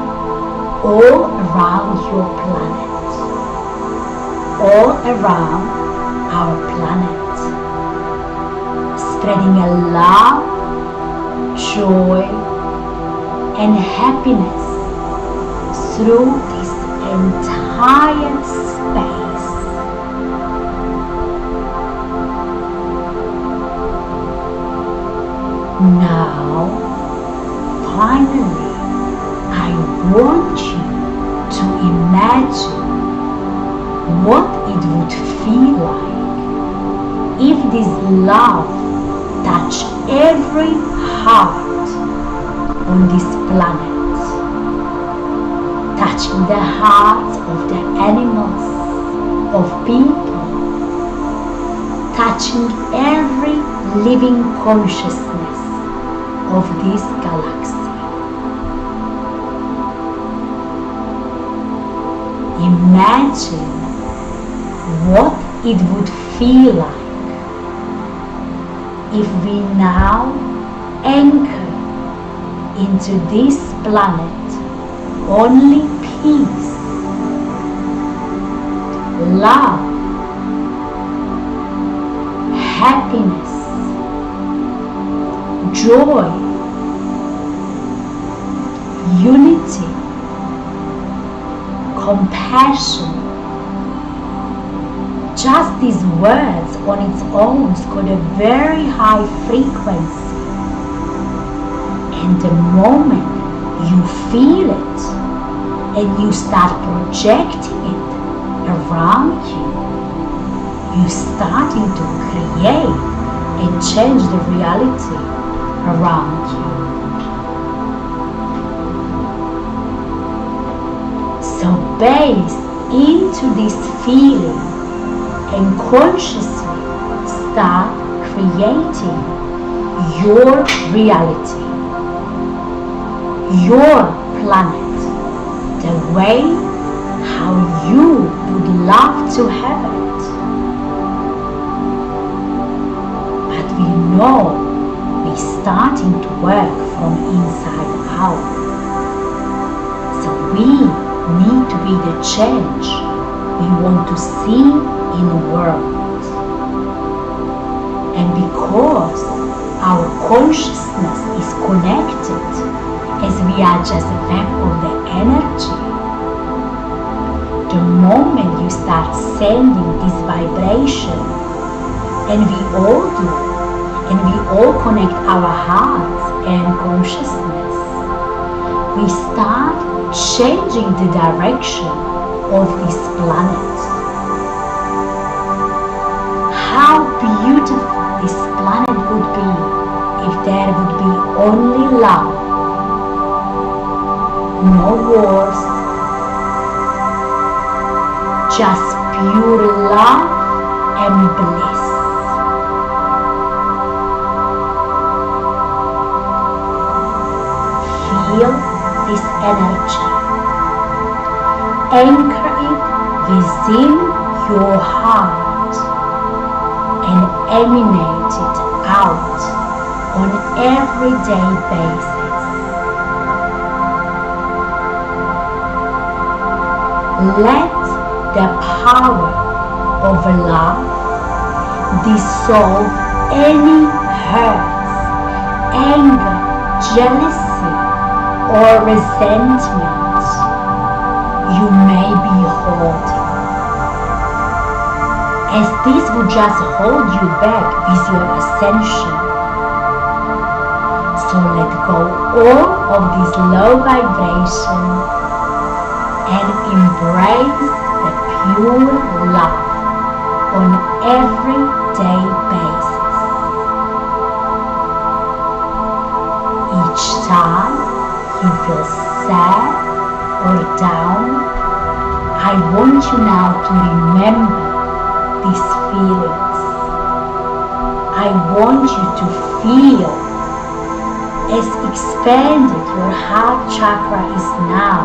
all around your planet, all around our planet, spreading a love, joy, and happiness through this entire space. Now, finally, I want you to imagine what it would feel like if this love touched every heart on this planet, touching the hearts of the animals, of people, touching every living consciousness of this galaxy. Imagine what it would feel like if we now anchor into this planet only peace, love, happiness, joy, unity, compassion. Just these words on its own got a very high frequency. And the moment you feel it and you start projecting it around you, you're starting to create and change the reality around you. So base into this feeling and consciously start creating your reality, your planet, the way how you would love to have it. But we know we're starting to work from inside out. So we need to be the change we want to see in the world. And because our consciousness is connected, as we are just a web of the energy, the moment you start sending this vibration, and we all do, and we all connect our hearts and consciousness, we start changing the direction of this planet. How beautiful this planet would be if there would be only love, no wars, just pure love and bliss. Feel this energy. Anchor it within your heart and emanate it out on everyday basis. Let the power of love dissolve any hurts, anger, jealousy, or resentment you may be holding. As this would just hold you back with your ascension. So let go all of this low vibration and embrace the pure love on everyday basis. Each time you feel sad or down, I want you now to remember these feelings. I want you to feel as expanded your heart chakra is now.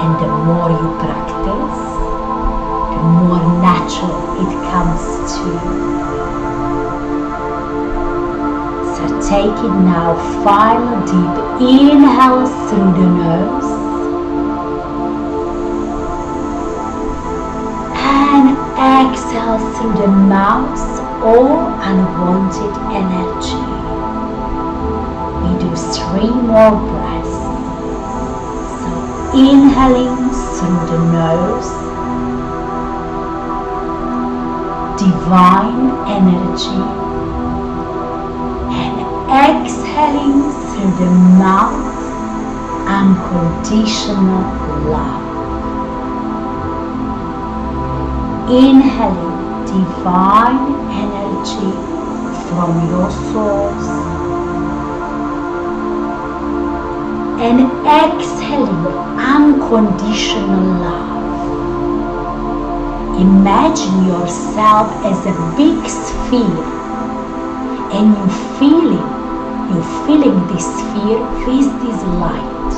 And the more you practice, the more natural it comes to you. So take it now, final deep inhale through the nose. And exhale through the mouth all unwanted energy. We do 3 more breaths. So inhaling through the nose, divine energy, and exhaling through the mouth, unconditional love. Inhaling divine energy from your source and exhaling unconditional love. Imagine yourself as a big sphere and you're feeling this sphere with this light.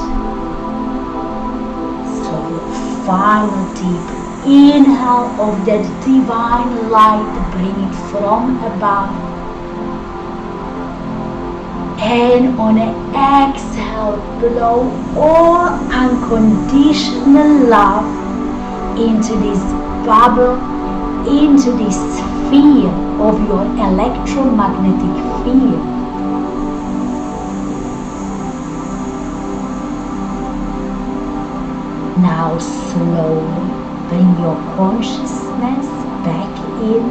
So your final deep inhale of that divine light, bring it from above, and on an exhale blow all unconditional love into this bubble, into this sphere of your electromagnetic field. Now slowly bring your consciousness back in,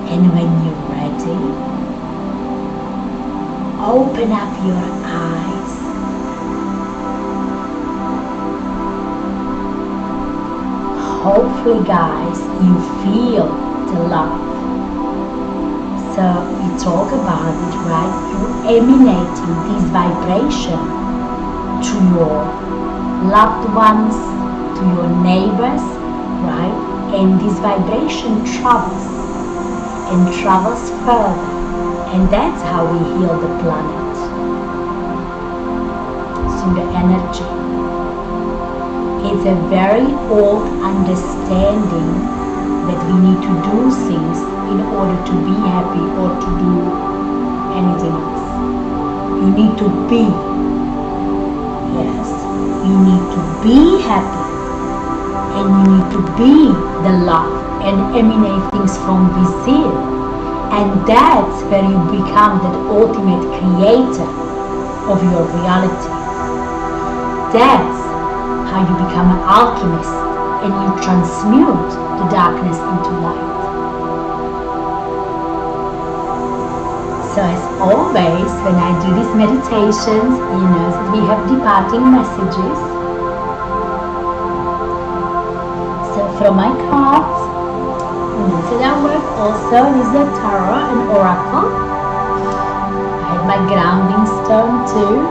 and when you're ready, open up your eyes. Hopefully, guys, you feel the love. So we talk about it, right? You're emanating this vibration to your loved ones, to your neighbors, right? And this vibration travels and travels further, and that's how we heal the planet, through the energy. It's a very old understanding that we need to do things in order to be happy or to do anything else. You need to be. Yes, you need to be happy, and you need to be the love and emanate things from within, and that's where you become that ultimate creator of your reality. That's how you become an alchemist and you transmute the darkness into light. So as always, when I do these meditations, you know that we have departing messages. So from my cards, so I work also with the tarot and oracle. I have my grounding stone too.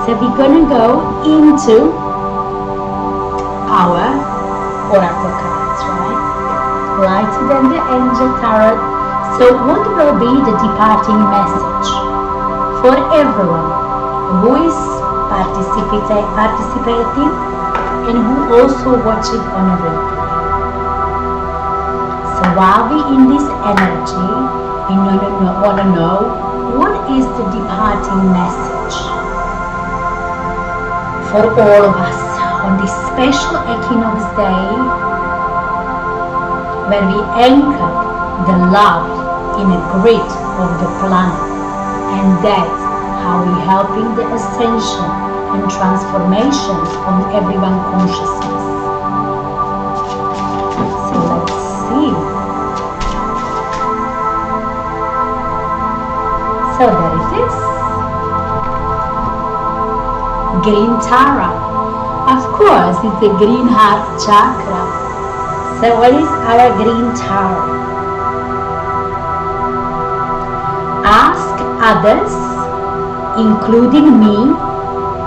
So we're gonna go into our oracle cards, right? Lighter than the angel tarot. So what will be the departing message for everyone who is participating and who also watch it on a replay? So while we're in this energy, we want to know what is the departing message for all of us on this special equinox day, where we anchor the love in a grid of the planet, and that's how we're helping the ascension and transformation on everyone's consciousness. So let's see. So there it is. Green Tara. Of course, it's the green heart chakra. So what is our green Tara? Ask others, including me,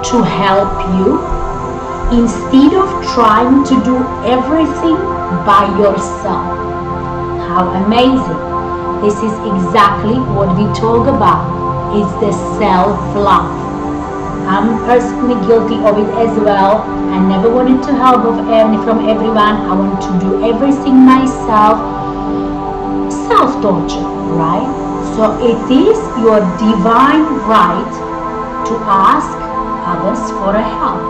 to help you instead of trying to do everything by yourself. How amazing! This is exactly what we talk about. It's the self-love. I'm personally guilty of it as well. I never wanted to help from everyone. I want to do everything myself. Self-torture, right? So it is your divine right to ask others for a help.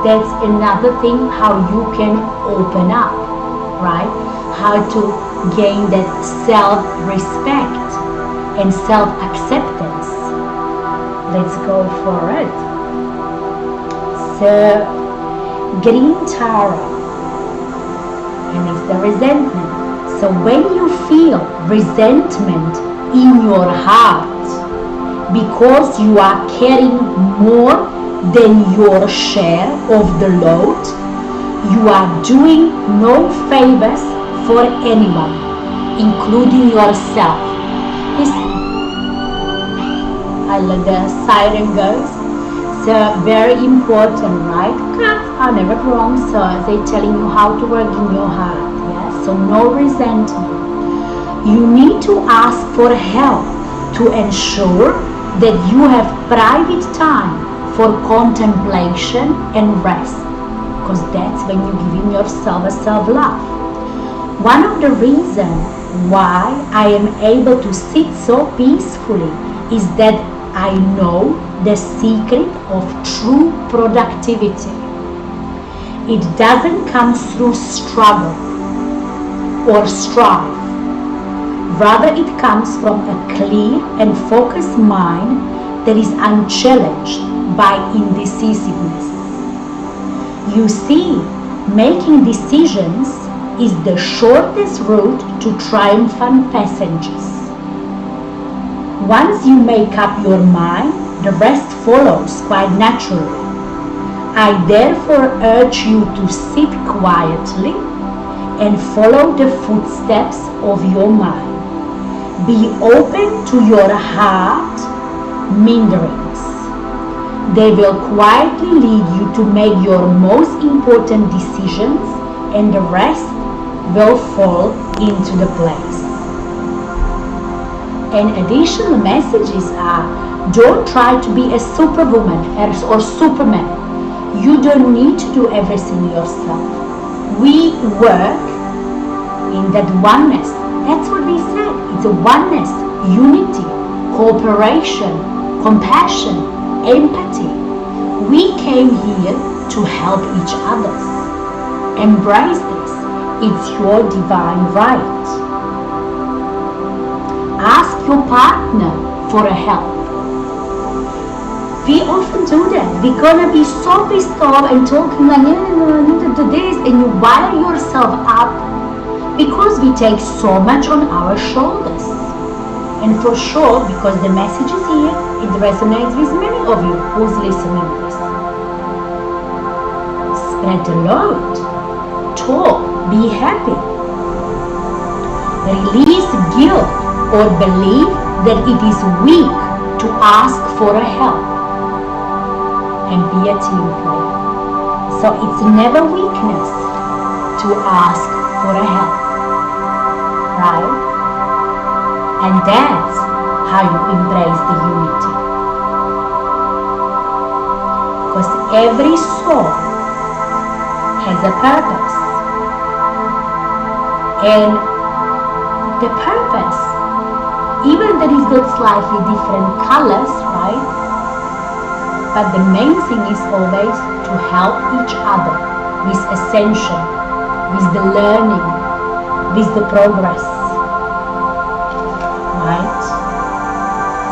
That's another thing how you can open up, right? How to gain that self-respect and self-acceptance. Let's go for it. So, green Tara, and it's the resentment. So when you feel resentment in your heart because you are carrying more than your share of the load, you are doing no favors for anyone, including yourself. Listen, I let the siren goes. So very important, right? Cats are never wrong, so they're telling you how to work in your heart. Yeah? So no resentment. You need to ask for help to ensure that you have private time for contemplation and rest, because that's when you're giving yourself a self-love. One of the reasons why I am able to sit so peacefully is that I know the secret of true productivity. It doesn't come through struggle or strive. Rather, it comes from a clear and focused mind that is unchallenged by indecisiveness. You see, making decisions is the shortest route to triumphant passengers. Once you make up your mind, the rest follows quite naturally. I therefore urge you to sit quietly and follow the footsteps of your mind. Be open to your heart meanderings. They will quietly lead you to make your most important decisions, and the rest will fall into the place. And additional messages are, don't try to be a superwoman or superman. You don't need to do everything yourself. We work in that oneness. That's what we said. It's a oneness, unity, cooperation, compassion, empathy. We came here to help each other. Embrace this. It's your divine right. Ask your partner for a help. We often do that. We're gonna be so pissed off and talking like, no, I need to do this, and you wire yourself up because we take so much on our shoulders. And for sure, because the message is here, it resonates with many of you who's listening to this. Spread the load. Talk. Be happy. Release guilt or believe that it is weak to ask for a help. And be a team player. So it's never weakness to ask for a help. Right? And that's how you embrace the unity. Because every soul has a purpose. And the purpose, even that it's got slightly different colors, right? But the main thing is always to help each other with ascension, with the learning, with the progress. Right?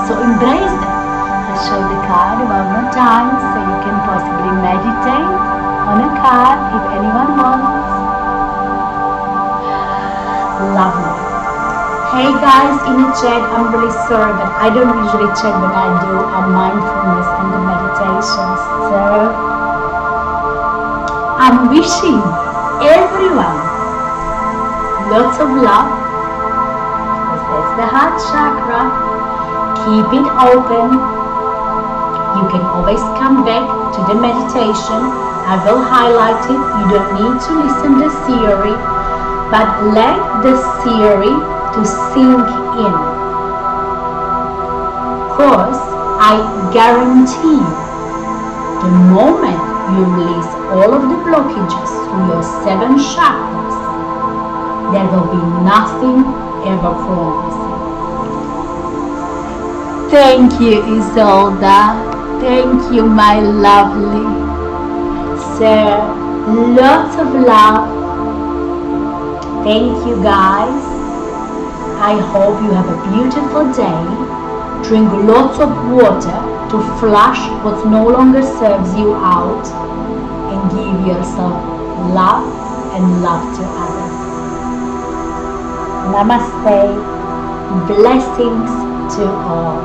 So embrace that. show the card one more time so you can possibly meditate on a card if anyone wants. Lovely. Hey guys in the chat, I'm really sorry but I don't usually chat when I do a mindfulness and the meditations. So I'm wishing everyone lots of love, because that's the heart chakra. Keep it open. You can always come back to the meditation. I will highlight it. You don't need to listen to theory, but let the theory to sink in. Because I guarantee the moment you release all of the blockages through your 7 chakras, there will be nothing ever promising. Thank you, Isolda. Thank you, my lovely. So, lots of love. Thank you, guys. I hope you have a beautiful day. Drink lots of water to flush what no longer serves you out, and give yourself love and love to others. Namaste. Blessings to all.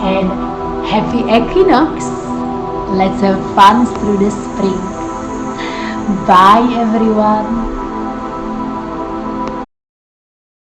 And happy equinox. Let's have fun through the spring. Bye everyone.